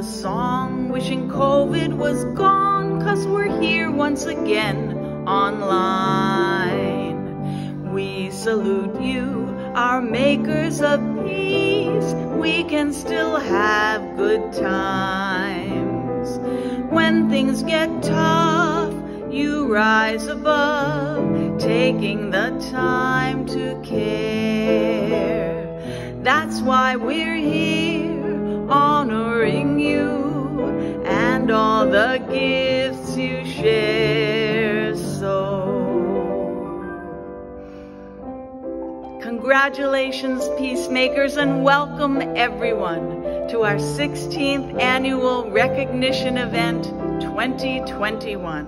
song wishing COVID was gone, 'cause we're here once again online. We salute you, our makers of peace. We can still have good times. When things get tough, you rise above, taking the time to care. That's why we're here, honoring you and all the gifts you share. So, congratulations, Peacemakers, and welcome everyone to our 16th Annual Recognition Event 2021.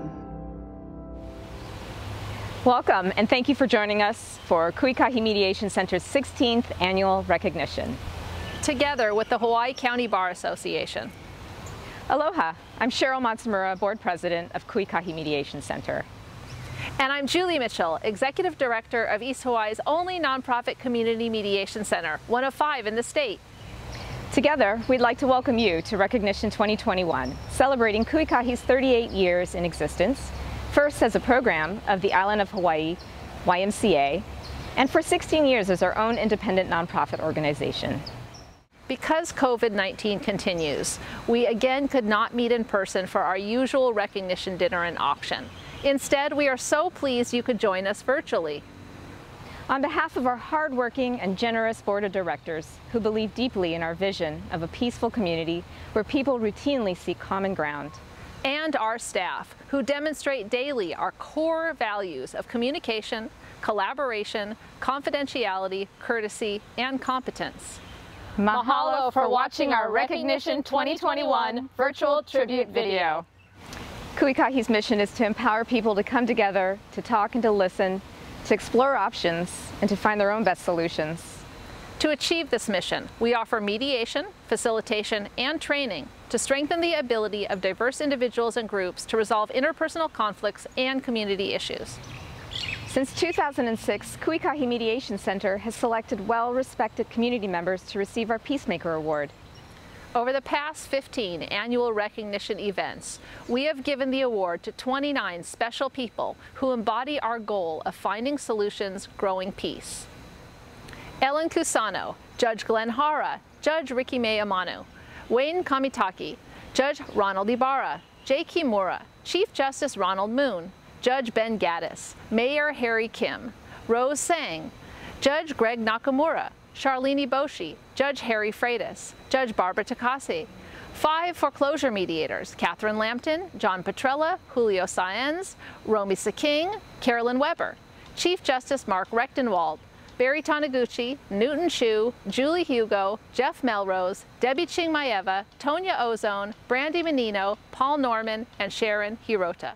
Welcome, and thank you for joining us for Kuikahi Mediation Center's 16th Annual Recognition. Together with the Hawaii County Bar Association. Aloha, I'm Cheryl Matsumura, Board President of Kuikahi Mediation Center. And I'm Julie Mitchell, Executive Director of East Hawaii's only nonprofit community mediation center, one of 5 in the state. Together, we'd like to welcome you to Recognition 2021, celebrating Kuikahi's 38 years in existence, first as a program of the Island of Hawaii, YMCA, and for 16 years as our own independent nonprofit organization. Because COVID-19 continues, we again could not meet in person for our usual recognition dinner and auction. Instead, we are so pleased you could join us virtually. On behalf of our hardworking and generous board of directors who believe deeply in our vision of a peaceful community where people routinely seek common ground, and our staff, who demonstrate daily our core values of communication, collaboration, confidentiality, courtesy, and competence. Mahalo for watching our Recognition 2021 virtual tribute video. Kuikahi's mission is to empower people to come together, to talk and to listen, to explore options, and to find their own best solutions. To achieve this mission, we offer mediation, facilitation, and training to strengthen the ability of diverse individuals and groups to resolve interpersonal conflicts and community issues. Since 2006, Kuikahi Mediation Center has selected well-respected community members to receive our Peacemaker Award. Over the past 15 annual recognition events, we have given the award to 29 special people who embody our goal of finding solutions, growing peace. Ellen Kusano, Judge Glenn Hara, Judge Ricky May Amano, Wayne Kamitaki, Judge Ronald Ibarra, Jay Kimura, Chief Justice Ronald Moon, Judge Ben Gaddis, Mayor Harry Kim, Rose Sang, Judge Greg Nakamura, Charlene Boshi, Judge Harry Freitas, Judge Barbara Takase, 5 foreclosure mediators, Catherine Lampton, John Petrella, Julio Saenz, Romy Saking, Carolyn Weber, Chief Justice Mark Rechtenwald, Barry Taniguchi, Newton Chu, Julie Hugo, Jeff Melrose, Debbie Chingmaeva, Tonya Ozone, Brandy Menino, Paul Norman, and Sharon Hirota.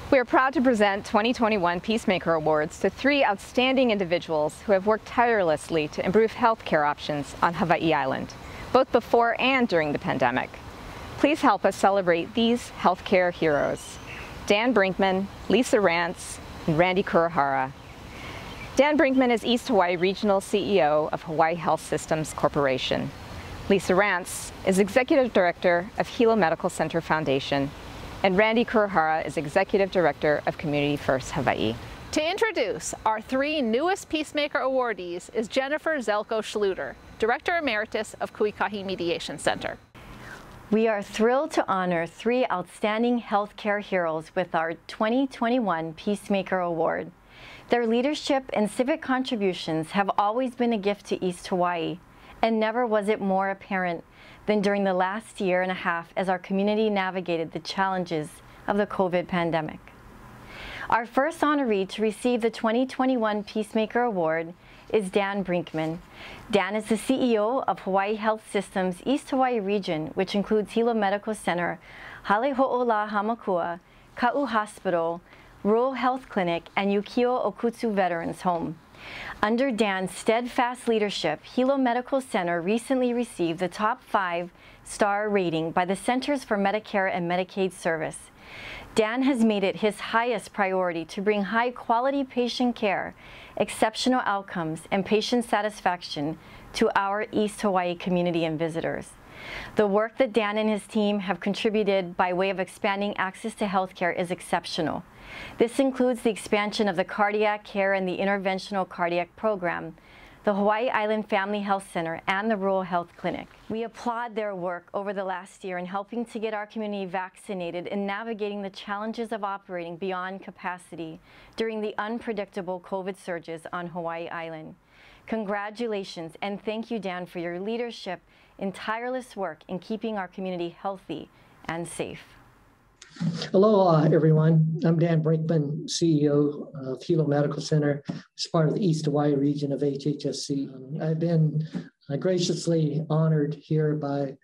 We are proud to present 2021 Peacemaker Awards to 3 outstanding individuals who have worked tirelessly to improve healthcare options on Hawai'i Island, both before and during the pandemic. Please help us celebrate these healthcare heroes: Dan Brinkman, Lisa Rantz, and Randy Kurohara. Dan Brinkman is East Hawaii Regional CEO of Hawaii Health Systems Corporation. Lisa Rantz is Executive Director of Hilo Medical Center Foundation, and Randy Kurohara is Executive Director of Community First Hawaii. To introduce our 3 newest Peacemaker awardees is Jennifer Zelko Schluter, Director Emeritus of Kuikahi Mediation Center. We are thrilled to honor 3 outstanding healthcare heroes with our 2021 Peacemaker Award. Their leadership and civic contributions have always been a gift to East Hawaii, and never was it more apparent than during the last year and a half as our community navigated the challenges of the COVID pandemic. Our first honoree to receive the 2021 Peacemaker Award is Dan Brinkman. Dan is the CEO of Hawaii Health Systems East Hawaii Region, which includes Hilo Medical Center, Haleho'ola Hamakua, Ka'u Hospital, Rural Health Clinic, and Yukio Okutsu Veterans Home. Under Dan's steadfast leadership, Hilo Medical Center recently received the top 5-star rating by the Centers for Medicare and Medicaid Service. Dan has made it his highest priority to bring high-quality patient care, exceptional outcomes, and patient satisfaction to our East Hawaii community and visitors. The work that Dan and his team have contributed by way of expanding access to healthcare is exceptional. This includes the expansion of the cardiac care and the interventional cardiac program, the Hawai'i Island Family Health Center, and the Rural Health Clinic. We applaud their work over the last year in helping to get our community vaccinated and navigating the challenges of operating beyond capacity during the unpredictable COVID surges on Hawai'i Island. Congratulations, and thank you, Dan, for your leadership and tireless work in keeping our community healthy and safe. Aloha, everyone. I'm Dan Brinkman, CEO of Hilo Medical Center, as part of the East Hawaii region of HHSC. I've been graciously honored here by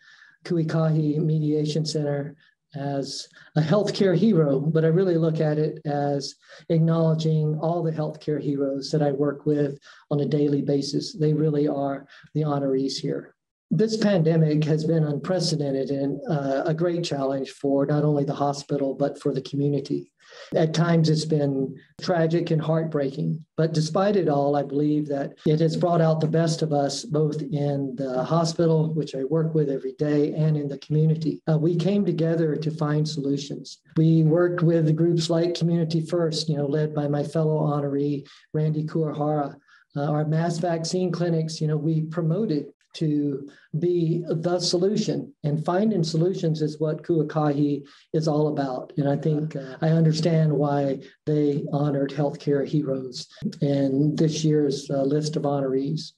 Kuikahi Mediation Center as a healthcare hero, but I really look at it as acknowledging all the healthcare heroes that I work with on a daily basis. They really are the honorees here. This pandemic has been unprecedented and a great challenge for not only the hospital, but for the community. At times it's been tragic and heartbreaking, but despite it all, I believe that it has brought out the best of us, both in the hospital, which I work with every day, and in the community. We came together to find solutions. We worked with groups like Community First, led by my fellow honoree, Randy Kurohara. Our mass vaccine clinics, we promoted to be the solution, and finding solutions is what Kuikahi is all about. And I think I understand why they honored healthcare heroes in this year's list of honorees.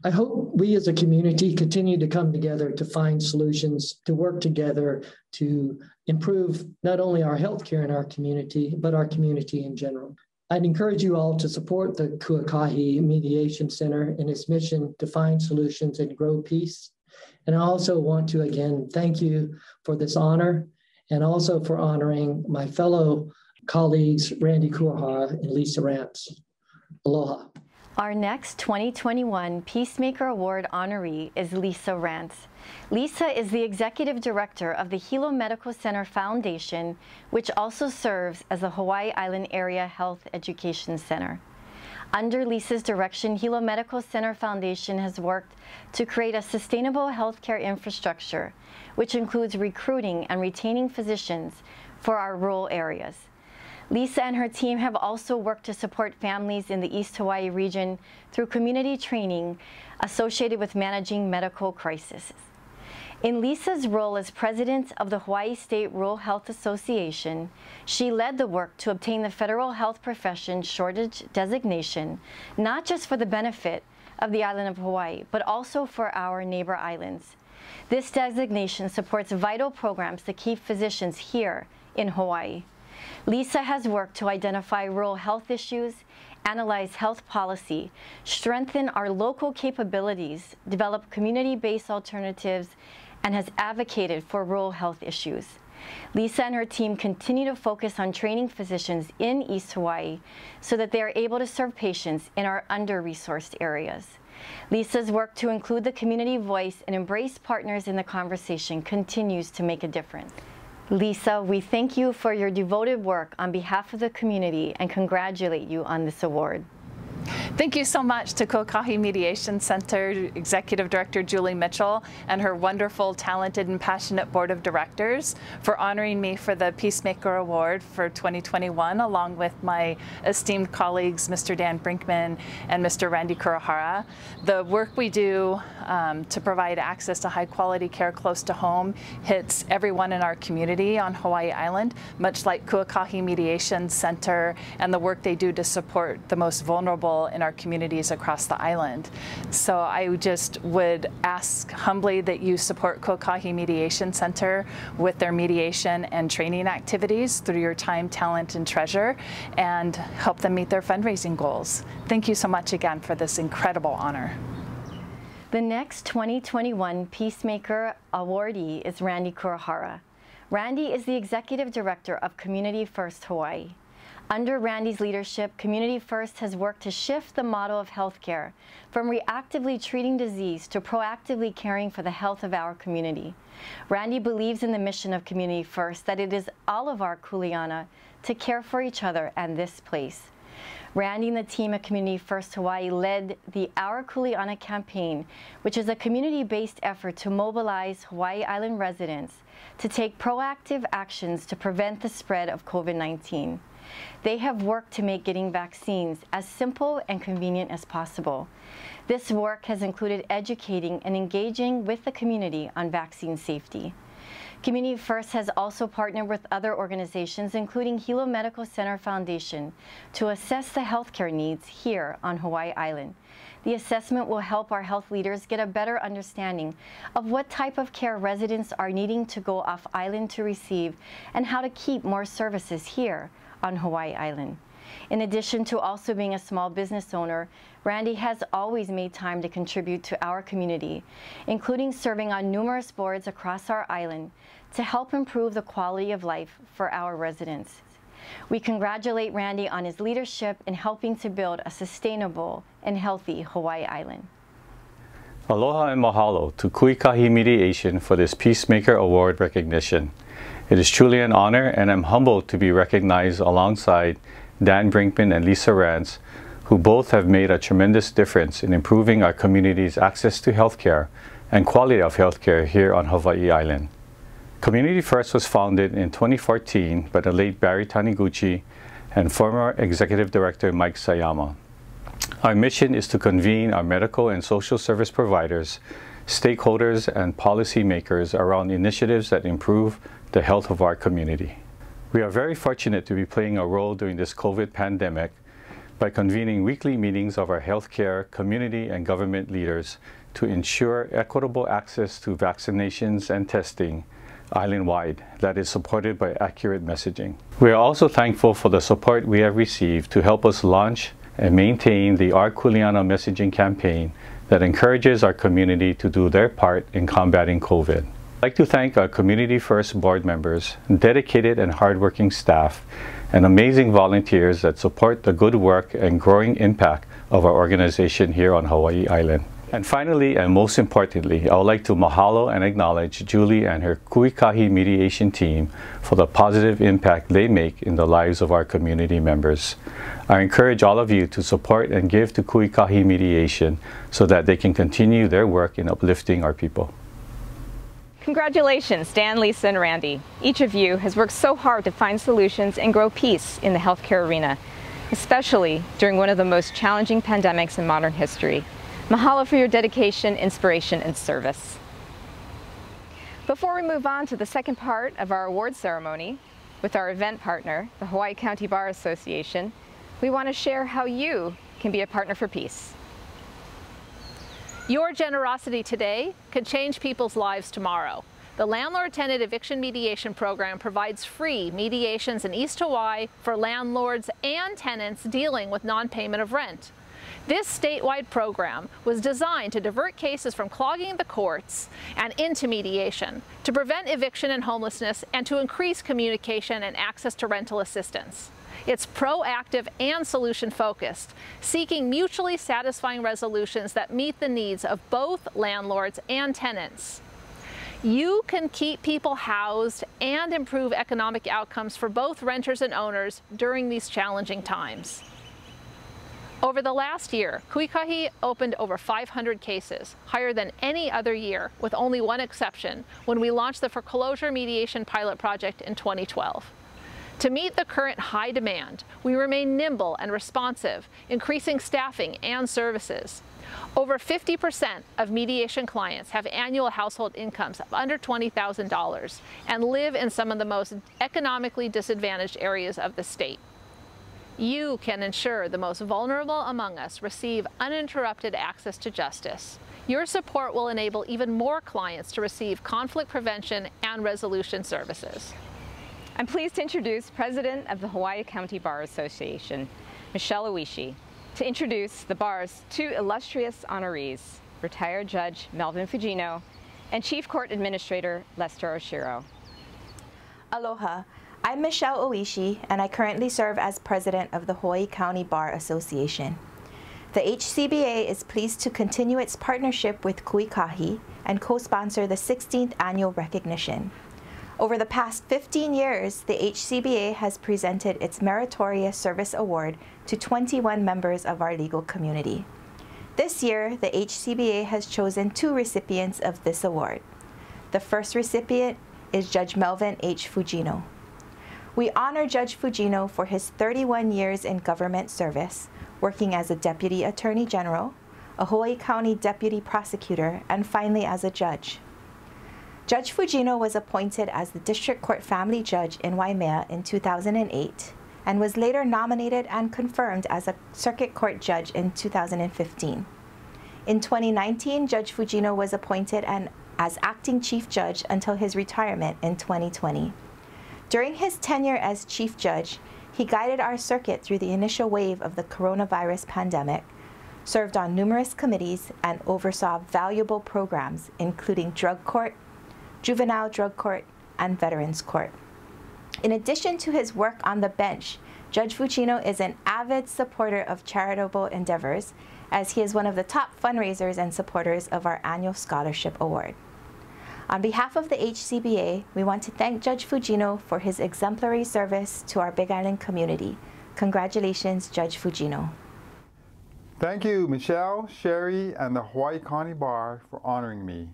I hope we as a community continue to come together to find solutions, to work together to improve not only our healthcare in our community, but our community in general. I'd encourage you all to support the Kuikahi Mediation Center in its mission to find solutions and grow peace. And I also want to, again, thank you for this honor and also for honoring my fellow colleagues, Randy Kurohara and Lisa Rantz. Aloha. Our next 2021 Peacemaker Award honoree is Lisa Rantz. Lisa is the Executive Director of the Hilo Medical Center Foundation, which also serves as the Hawai'i Island Area Health Education Center. Under Lisa's direction, Hilo Medical Center Foundation has worked to create a sustainable healthcare infrastructure, which includes recruiting and retaining physicians for our rural areas. Lisa and her team have also worked to support families in the East Hawaii region through community training associated with managing medical crises. In Lisa's role as president of the Hawaii State Rural Health Association, she led the work to obtain the federal health profession shortage designation, not just for the benefit of the island of Hawaii, but also for our neighbor islands. This designation supports vital programs to keep physicians here in Hawaii. Lisa has worked to identify rural health issues, analyze health policy, strengthen our local capabilities, develop community-based alternatives, and has advocated for rural health issues. Lisa and her team continue to focus on training physicians in East Hawaii so that they are able to serve patients in our under-resourced areas. Lisa's work to include the community voice and embrace partners in the conversation continues to make a difference. Lisa, we thank you for your devoted work on behalf of the community and congratulate you on this award. Thank you so much to Kuikahi Mediation Center Executive Director Julie Mitchell and her wonderful, talented, and passionate board of directors for honoring me for the Peacemaker Award for 2021, along with my esteemed colleagues, Mr. Dan Brinkman and Mr. Randy Kurohara. The work we do to provide access to high-quality care close to home hits everyone in our community on Hawai'i Island, much like Kuikahi Mediation Center and the work they do to support the most vulnerable in our communities across the island. So I just would ask humbly that you support Kuikahi Mediation Center with their mediation and training activities through your time, talent, and treasure, and help them meet their fundraising goals. Thank you so much again for this incredible honor. The next 2021 Peacemaker awardee is Randy Kurohara. Randy is the Executive Director of Community First Hawaii. Under Randy's leadership, Community First has worked to shift the model of healthcare from reactively treating disease to proactively caring for the health of our community. Randy believes in the mission of Community First, that it is all of our kuleana to care for each other and this place. Randy and the team at Community First Hawaii led the Our Kuleana campaign, which is a community-based effort to mobilize Hawaii Island residents to take proactive actions to prevent the spread of COVID-19. They have worked to make getting vaccines as simple and convenient as possible. This work has included educating and engaging with the community on vaccine safety. Community First has also partnered with other organizations, including Hilo Medical Center Foundation, to assess the healthcare needs here on Hawaii Island. The assessment will help our health leaders get a better understanding of what type of care residents are needing to go off island to receive and how to keep more services here on Hawaii Island. In addition to also being a small business owner, Randy has always made time to contribute to our community, including serving on numerous boards across our island to help improve the quality of life for our residents. We congratulate Randy on his leadership in helping to build a sustainable and healthy Hawaii Island. Aloha and mahalo to Kuikahi Mediation for this Peacemaker Award recognition. It is truly an honor, and I'm humbled to be recognized alongside Dan Brinkman and Lisa Rantz, who both have made a tremendous difference in improving our community's access to healthcare and quality of healthcare here on Hawaii Island. Community First was founded in 2014 by the late Barry Taniguchi and former Executive Director Mike Sayama. Our mission is to convene our medical and social service providers, stakeholders, and policymakers around initiatives that improve the health of our community. We are very fortunate to be playing a role during this COVID pandemic by convening weekly meetings of our healthcare, community, and government leaders to ensure equitable access to vaccinations and testing island-wide that is supported by accurate messaging. We are also thankful for the support we have received to help us launch and maintain the Our Kuleana messaging campaign that encourages our community to do their part in combating COVID. I'd like to thank our Community First board members, dedicated and hardworking staff, and amazing volunteers that support the good work and growing impact of our organization here on Hawaii Island. And finally, and most importantly, I would like to mahalo and acknowledge Julie and her Kuikahi Mediation team for the positive impact they make in the lives of our community members. I encourage all of you to support and give to Kuikahi Mediation so that they can continue their work in uplifting our people. Congratulations, Dan, Lisa, and Randy. Each of you has worked so hard to find solutions and grow peace in the healthcare arena, especially during one of the most challenging pandemics in modern history. Mahalo for your dedication, inspiration, and service. Before we move on to the second part of our award ceremony with our event partner, the Hawaii County Bar Association, we want to share how you can be a partner for peace. Your generosity today could change people's lives tomorrow. The Landlord-Tenant Eviction Mediation Program provides free mediations in East Hawaii for landlords and tenants dealing with non-payment of rent. This statewide program was designed to divert cases from clogging the courts and into mediation, to prevent eviction and homelessness, and to increase communication and access to rental assistance. It's proactive and solution-focused, seeking mutually satisfying resolutions that meet the needs of both landlords and tenants. You can keep people housed and improve economic outcomes for both renters and owners during these challenging times. Over the last year, Kuikahi opened over 500 cases, higher than any other year, with only one exception, when we launched the foreclosure mediation pilot project in 2012. To meet the current high demand, we remain nimble and responsive, increasing staffing and services. Over 50% of mediation clients have annual household incomes of under $20,000 and live in some of the most economically disadvantaged areas of the state. You can ensure the most vulnerable among us receive uninterrupted access to justice. Your support will enable even more clients to receive conflict prevention and resolution services. I'm pleased to introduce President of the Hawaii County Bar Association, Michelle Oishi, to introduce the bar's two illustrious honorees, retired Judge Melvin Fujino and Chief Court Administrator Lester Oshiro. Aloha, I'm Michelle Oishi, and I currently serve as President of the Hawaii County Bar Association. The HCBA is pleased to continue its partnership with Kuikahi and co-sponsor the 16th annual recognition. Over the past 15 years, the HCBA has presented its Meritorious Service Award to 21 members of our legal community. This year, the HCBA has chosen 2 recipients of this award. The first recipient is Judge Melvin H. Fujino. We honor Judge Fugino for his 31 years in government service, working as a Deputy Attorney General, a Hawaii County Deputy Prosecutor, and finally as a judge. Judge Fugino was appointed as the District Court Family Judge in Waimea in 2008 and was later nominated and confirmed as a Circuit Court Judge in 2015. In 2019, Judge Fugino was appointed as Acting Chief Judge until his retirement in 2020. During his tenure as Chief Judge, he guided our circuit through the initial wave of the coronavirus pandemic, served on numerous committees, and oversaw valuable programs, including Drug Court, Juvenile Drug Court, and Veterans Court. In addition to his work on the bench, Judge Fujino is an avid supporter of charitable endeavors, as he is one of the top fundraisers and supporters of our annual Scholarship Award. On behalf of the HCBA, we want to thank Judge Fujino for his exemplary service to our Big Island community. Congratulations, Judge Fujino. Thank you, Michelle, Sherry, and the Hawaii County Bar for honoring me.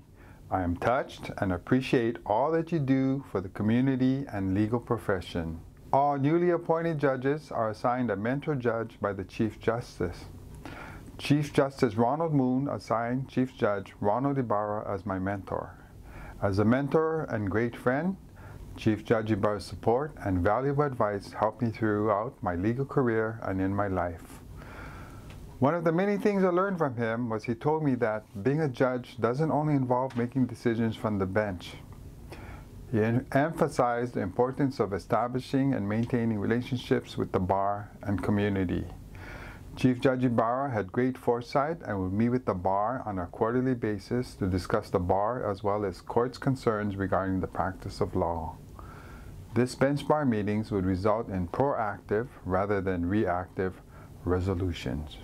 I am touched and appreciate all that you do for the community and legal profession. All newly appointed judges are assigned a mentor judge by the Chief Justice. Chief Justice Ronald Moon assigned Chief Judge Ronald Ibarra as my mentor. As a mentor and great friend, Chief Judge Ibarra's support and valuable advice helped me throughout my legal career and in my life. One of the many things I learned from him was he told me that being a judge doesn't only involve making decisions from the bench. He emphasized the importance of establishing and maintaining relationships with the bar and community. Chief Judge Ibarra had great foresight and would meet with the bar on a quarterly basis to discuss the bar as well as court's concerns regarding the practice of law. This bench bar meetings would result in proactive rather than reactive resolutions.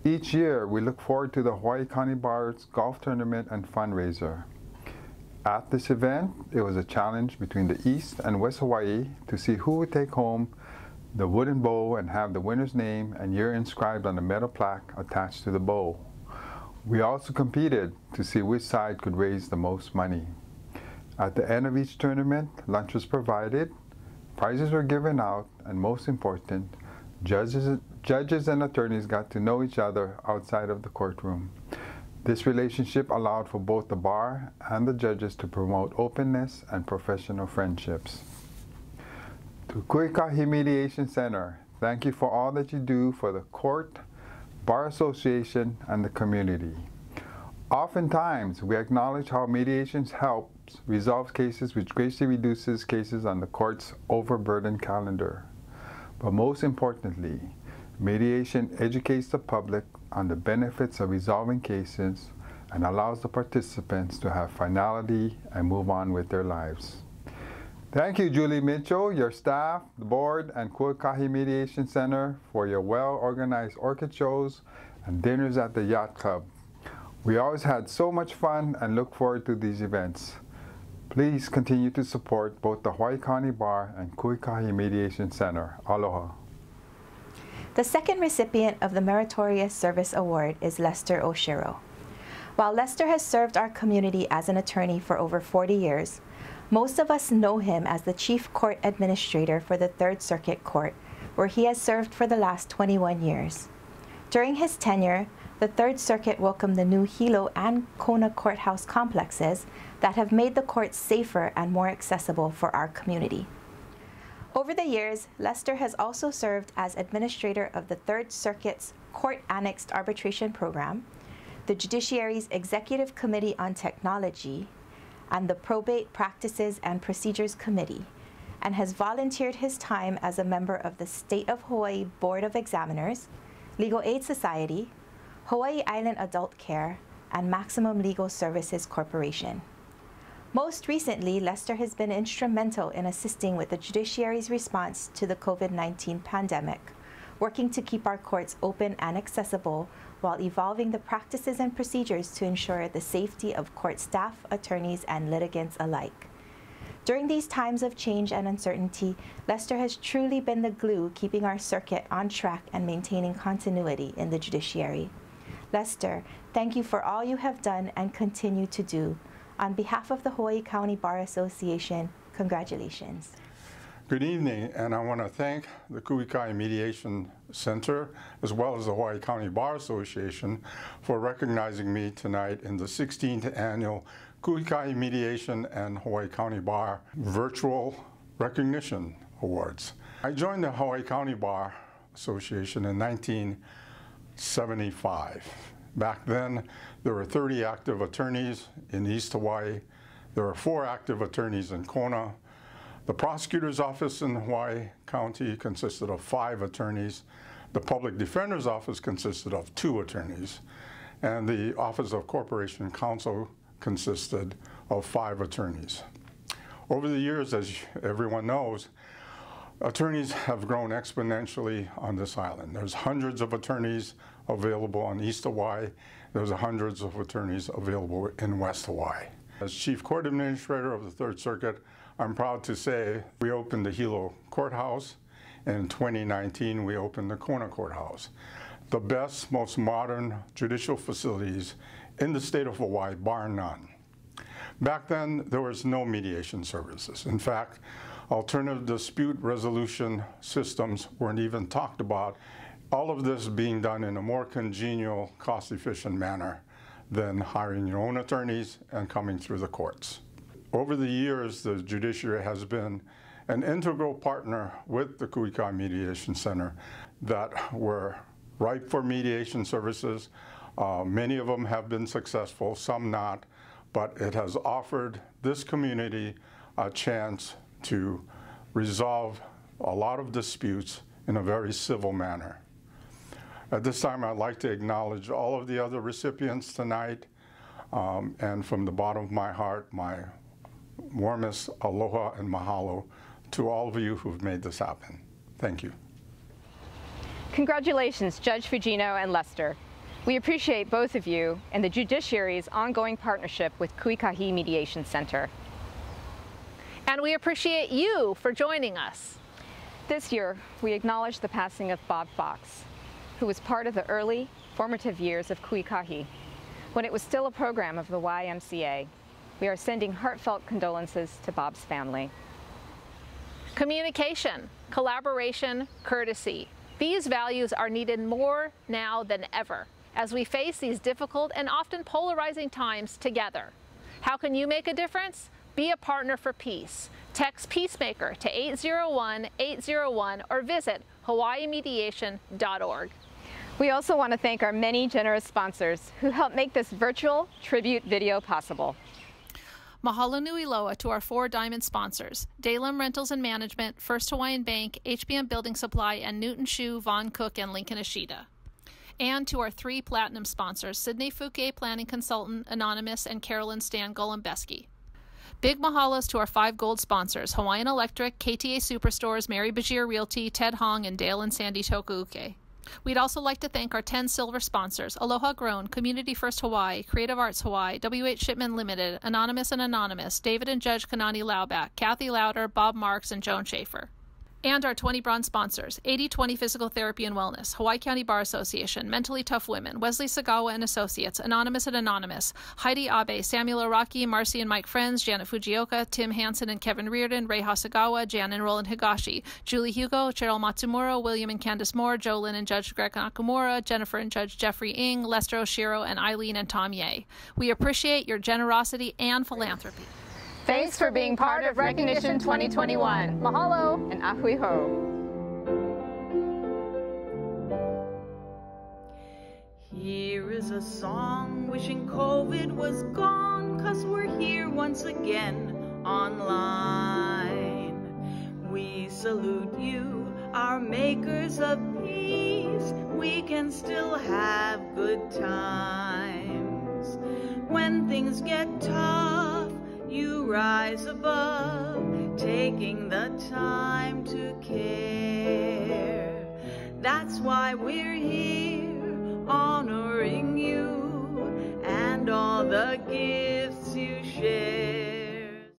Each year, we look forward to the Hawaii County Bar's golf tournament and fundraiser. At this event, it was a challenge between the East and West Hawaii to see who would take home the wooden bow and have the winner's name and year inscribed on a metal plaque attached to the bow. We also competed to see which side could raise the most money. At the end of each tournament, lunch was provided, prizes were given out, and most important, judges and attorneys got to know each other outside of the courtroom. This relationship allowed for both the bar and the judges to promote openness and professional friendships. To Kuikahi Mediation Center, thank you for all that you do for the court, bar association, and the community. Oftentimes, we acknowledge how mediation helps resolve cases, which greatly reduces cases on the court's overburdened calendar. But most importantly, mediation educates the public on the benefits of resolving cases and allows the participants to have finality and move on with their lives. Thank you, Julie Mitchell, your staff, the board, and Kuikahi Mediation Center for your well-organized orchid shows and dinners at the Yacht Club. We always had so much fun and look forward to these events. Please continue to support both the Hawaii County Bar and Kuikahi Mediation Center. Aloha. The second recipient of the Meritorious Service Award is Lester Oshiro. While Lester has served our community as an attorney for over 40 years, most of us know him as the Chief Court Administrator for the Third Circuit Court, where he has served for the last 21 years. During his tenure, the Third Circuit welcomed the new Hilo and Kona courthouse complexes that have made the courts safer and more accessible for our community. Over the years, Lester has also served as administrator of the Third Circuit's Court-Annexed Arbitration Program, the Judiciary's Executive Committee on Technology, and the Probate Practices and Procedures Committee, and has volunteered his time as a member of the State of Hawaii Board of Examiners, Legal Aid Society, Hawaii Island Adult Care, and Maximum Legal Services Corporation. Most recently, Lester has been instrumental in assisting with the judiciary's response to the COVID-19 pandemic, working to keep our courts open and accessible while evolving the practices and procedures to ensure the safety of court staff, attorneys, and litigants alike. During these times of change and uncertainty, Lester has truly been the glue keeping our circuit on track and maintaining continuity in the judiciary. Lester, thank you for all you have done and continue to do. On behalf of the Hawaii County Bar Association, congratulations. Good evening, and I want to thank the Kuikahi Mediation Center as well as the Hawaii County Bar Association for recognizing me tonight in the 16th Annual Kuikahi Mediation and Hawaii County Bar Virtual Recognition Awards. I joined the Hawaii County Bar Association in 1975. Back then, there were 30 active attorneys in East Hawaii. There were 4 active attorneys in Kona. The prosecutor's office in Hawaii County consisted of 5 attorneys. The public defender's office consisted of 2 attorneys. And the Office of Corporation Counsel consisted of 5 attorneys. Over the years, as everyone knows, attorneys have grown exponentially on this island. There's hundreds of attorneys available on East Hawaii. There's hundreds of attorneys available in West Hawaii. As Chief Court Administrator of the Third Circuit, I'm proud to say we opened the Hilo Courthouse, and in 2019 we opened the Kona Courthouse. The best, most modern judicial facilities in the state of Hawaii, bar none. Back then, there was no mediation services. In fact, alternative dispute resolution systems weren't even talked about. All of this being done in a more congenial, cost-efficient manner than hiring your own attorneys and coming through the courts. Over the years, the judiciary has been an integral partner with the Kuikahi Mediation Center that were ripe for mediation services. Many of them have been successful, some not, but it has offered this community a chance to resolve a lot of disputes in a very civil manner. At this time, I'd like to acknowledge all of the other recipients tonight, and from the bottom of my heart, my warmest aloha and mahalo to all of you who've made this happen. Thank you. Congratulations, Judge Fujino and Lester. We appreciate both of you and the judiciary's ongoing partnership with Kuikahi Mediation Center. And we appreciate you for joining us. This year, we acknowledge the passing of Bob Fox, who was part of the early, formative years of Kuikahi, when it was still a program of the YMCA. We are sending heartfelt condolences to Bob's family. Communication, collaboration, courtesy. These values are needed more now than ever as we face these difficult and often polarizing times together. How can you make a difference? Be a partner for peace. Text Peacemaker to 801-801 or visit hawaiimediation.org. We also want to thank our many generous sponsors who helped make this virtual tribute video possible. Mahalo nui loa to our 4 diamond sponsors, Dalem Rentals and Management, First Hawaiian Bank, HBM Building Supply, and Newton Shoe, Von Cook, and Lincoln Ashita. And to our 3 platinum sponsors, Sydney Fouquet Planning Consultant, Anonymous, and Carolyn Stan Golombeski. Big mahalos to our 5 gold sponsors, Hawaiian Electric, KTA Superstores, Mary Bajir Realty, Ted Hong, and Dale and Sandy Tokuuke. We'd also like to thank our 10 silver sponsors, Aloha Grown, Community First Hawaii, Creative Arts Hawaii, WH Shipman Limited, Anonymous and Anonymous, David and Judge Kanani Lauback, Kathy Lauder, Bob Marks, and Joan Schaefer. And our 20 bronze sponsors, 80/20 Physical Therapy and Wellness, Hawaii County Bar Association, Mentally Tough Women, Wesley Sagawa and Associates, Anonymous and Anonymous, Heidi Abe, Samuel Araki, Marcy and Mike Friends, Janet Fujioka, Tim Hansen and Kevin Reardon, Ray Hasagawa, Jan and Roland Higashi, Julie Hugo, Cheryl Matsumura, William and Candace Moore, Joe Lynn and Judge Greg Nakamura, Jennifer and Judge Jeffrey Ng, Lester Oshiro, and Eileen and Tom Ye. We appreciate your generosity and philanthropy. Thanks for being part of Recognition 2021. Mahalo and ahui ho. Here is a song wishing COVID was gone, 'cause we're here once again online. We salute you, our makers of peace. We can still have good times. When things get tough, you rise above, taking the time to care. That's why we're here.